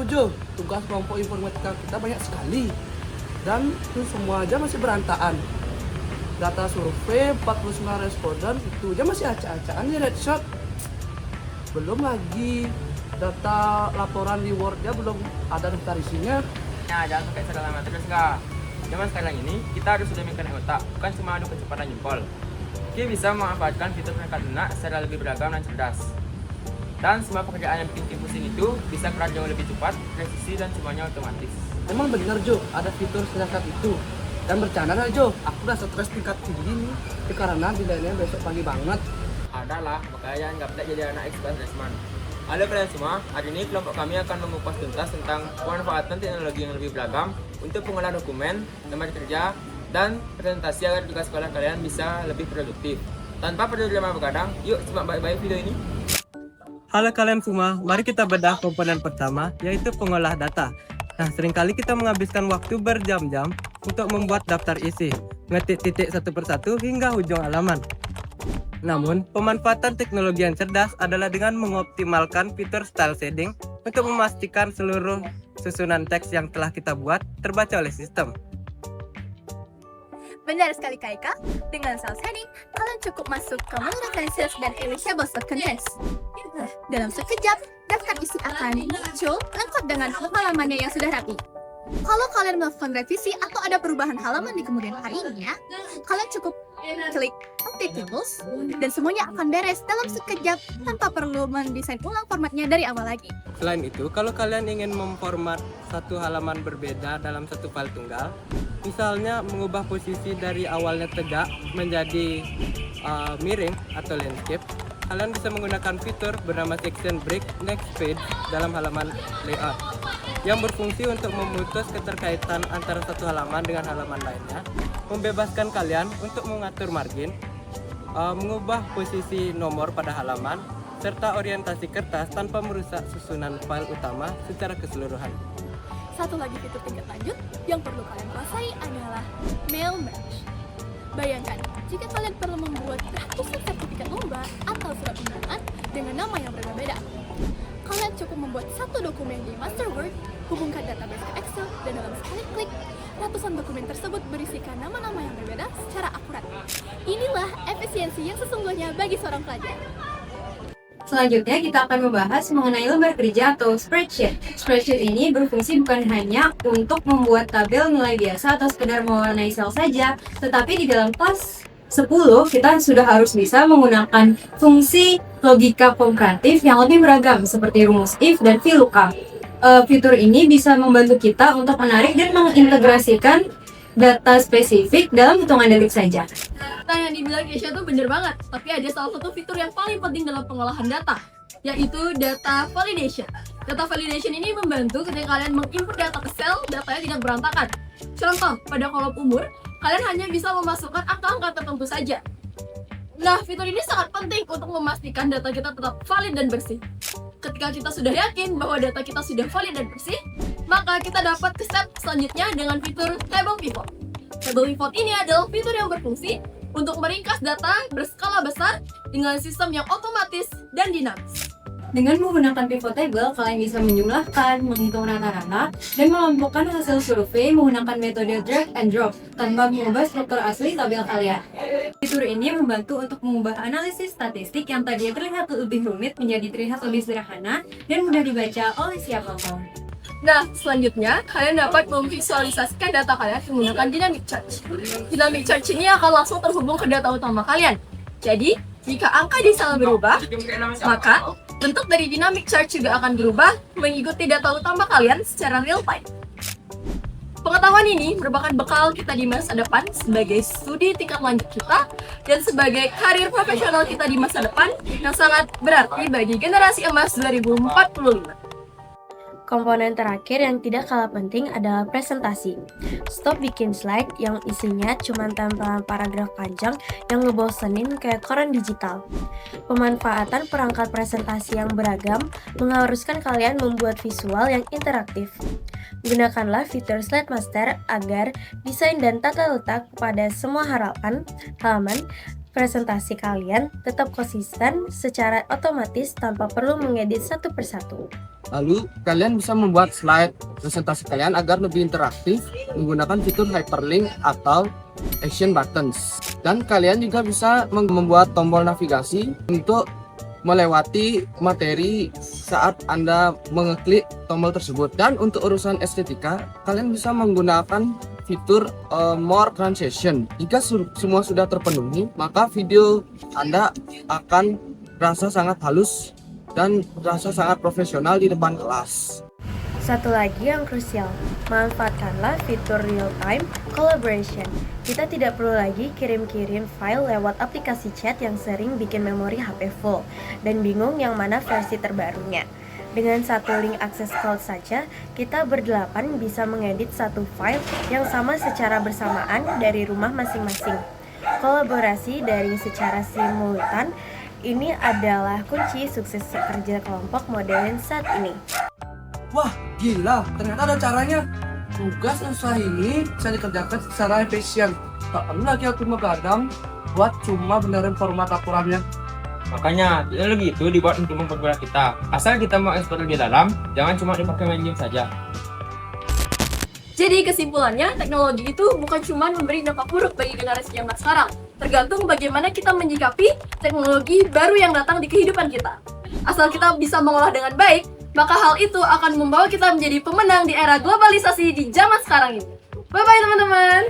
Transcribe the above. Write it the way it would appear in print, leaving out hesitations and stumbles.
menurutku Jo, tugas kelompok informatika kita banyak sekali. Dan itu semua aja masih berantakan. Data survei 49 responden itu aja masih acak-acakan di Redshot. Belum lagi data laporan di Word-nya belum ada daftar isinya. Nah, jangan pakai segala macam enggak. Zaman sekarang ini kita harus sudah menggunakan otak, bukan cuma adu kecepatan jempol. Kita bisa memanfaatkan fitur perangkat lunak secara lebih beragam dan cerdas. Dan semua pekerjaan yang bikin tim pusing itu bisa kelar jauh lebih cepat, presisi dan semuanya otomatis. Emang bener Jo, ada fitur sedangkan itu. Dan bercanda lah Jo, aku udah stres tingkat tinggi nih. Itu karena deadline-nya besok pagi banget. Ada lah, makanya nggak bisa jadi anak expert freshman. Halo kalian semua, hari ini kelompok kami akan mengupas tuntas tentang pemanfaatan teknologi yang lebih beragam untuk pengolahan dokumen, tempat kerja, dan presentasi agar tugas sekolah kalian bisa lebih produktif. Tanpa perlu lama berkadang, yuk simak baik-baik video ini. Halo kalian semua, mari kita bedah komponen pertama, yaitu pengolah data. Nah, seringkali kita menghabiskan waktu berjam-jam untuk membuat daftar isi, ngetik titik satu persatu hingga ujung halaman. Namun, pemanfaatan teknologi yang cerdas adalah dengan mengoptimalkan fitur style shading untuk memastikan seluruh susunan teks yang telah kita buat terbaca oleh sistem. Benar sekali Kak Eka, dengan style shading, kalian cukup masuk ke menu references dan erasable of contents. Dalam sekejap, daftar isi akan muncul lengkap dengan halamannya yang sudah rapi. Kalau kalian melakukan revisi atau ada perubahan halaman di kemudian harinya, kalian cukup klik update tables dan semuanya akan beres dalam sekejap tanpa perlu mendesain ulang formatnya dari awal lagi. Selain itu, kalau kalian ingin memformat satu halaman berbeda dalam satu file tunggal, misalnya mengubah posisi dari awalnya tegak menjadi miring atau landscape, kalian bisa menggunakan fitur bernama section break next page dalam halaman layout yang berfungsi untuk memutus keterkaitan antara satu halaman dengan halaman lainnya, membebaskan kalian untuk mengatur margin, mengubah posisi nomor pada halaman, serta orientasi kertas tanpa merusak susunan file utama secara keseluruhan. Satu lagi fitur tingkat lanjut yang perlu kalian kuasai adalah mail merge. Bayangkan, jika kalian perlu membuat ratusan sertifikat lomba atau surat undangan dengan nama yang berbeda-beda, kalian cukup membuat satu dokumen di Master Word, hubungkan database ke Excel, dan dalam sekali klik, ratusan dokumen tersebut berisikan nama-nama yang berbeda secara akurat. Inilah efisiensi yang sesungguhnya bagi seorang pelajar. Selanjutnya kita akan membahas mengenai lembar kerja atau spreadsheet. Spreadsheet ini berfungsi bukan hanya untuk membuat tabel nilai biasa atau sekedar mewarnai sel saja, tetapi di dalam kelas 10 kita sudah harus bisa menggunakan fungsi logika komparatif yang lebih beragam seperti rumus if dan VLOOKUP. Fitur ini bisa membantu kita untuk menarik dan mengintegrasikan data spesifik dalam hitungan detik saja. Nah, yang dibilang Kesha tuh bener banget, tapi ada salah satu fitur yang paling penting dalam pengolahan data, yaitu data validation. Data validation ini membantu ketika kalian menginput data ke sel, datanya tidak berantakan. Contoh, pada kolom umur, kalian hanya bisa memasukkan angka-angka tertentu saja. Nah, fitur ini sangat penting untuk memastikan data kita tetap valid dan bersih. Ketika kita sudah yakin bahwa data kita sudah valid dan bersih, maka kita dapat ke step selanjutnya dengan fitur table pivot. Table pivot ini adalah fitur yang berfungsi untuk meringkas data berskala besar dengan sistem yang otomatis dan dinamis. Dengan menggunakan pivot table, kalian bisa menjumlahkan, menghitung rata-rata, dan mengelompokkan hasil survei menggunakan metode drag and drop tanpa mengubah struktur asli tabel kalian. Fitur ini membantu untuk mengubah analisis statistik yang tadinya terlihat lebih rumit menjadi terlihat lebih sederhana dan mudah dibaca oleh siapapun. Nah, selanjutnya, kalian dapat memvisualisasikan data kalian menggunakan dynamic chart. Dynamic chart ini akan langsung terhubung ke data utama kalian. Jadi, jika angka di sel berubah, maka bentuk dari dynamic chart juga akan berubah mengikuti data utama kalian secara real time. Pengetahuan ini merupakan bekal kita di masa depan sebagai studi tingkat lanjut kita dan sebagai karir profesional kita di masa depan yang sangat berarti bagi generasi emas 2045. Komponen terakhir yang tidak kalah penting adalah presentasi. Stop bikin slide yang isinya cuma tempelan paragraf panjang yang ngebosenin kayak koran digital. Pemanfaatan perangkat presentasi yang beragam mengharuskan kalian membuat visual yang interaktif. Gunakanlah fitur Slide Master agar desain dan tata letak pada semua halaman presentasi kalian tetap konsisten secara otomatis tanpa perlu mengedit satu persatu. Lalu, kalian bisa membuat slide presentasi kalian agar lebih interaktif menggunakan fitur hyperlink atau action buttons. Dan kalian juga bisa membuat tombol navigasi untuk melewati materi saat Anda mengeklik tombol tersebut. Dan untuk urusan estetika, kalian bisa menggunakan fitur more transition. Jika semua sudah terpenuhi, maka video Anda akan terasa sangat halus dan terasa sangat profesional di depan kelas. Satu lagi yang krusial, manfaatkanlah fitur real-time collaboration. Kita tidak perlu lagi kirim-kirim file lewat aplikasi chat yang sering bikin memori HP full dan bingung yang mana versi terbarunya. Dengan satu link akses cloud saja, kita berdelapan bisa mengedit satu file yang sama secara bersamaan dari rumah masing-masing. Kolaborasi daring secara simultan ini adalah kunci sukses kerja kelompok modern saat ini. Wah, gila, ternyata ada caranya. Tugas usaha ini bisa dikerjakan secara efisien. Tak perlu lagi aku begadang buat cuma benerin format laporannya. Makanya, teknologi itu dibuat untuk mempermudah kita. Asal kita mau eksplor lebih dalam, jangan cuma dipakai main game saja. Jadi kesimpulannya, teknologi itu bukan cuma memberi dampak buruk bagi generasi zaman sekarang, tergantung bagaimana kita menyikapi teknologi baru yang datang di kehidupan kita. Asal kita bisa mengolah dengan baik, maka hal itu akan membawa kita menjadi pemenang di era globalisasi di zaman sekarang ini. Bye-bye teman-teman!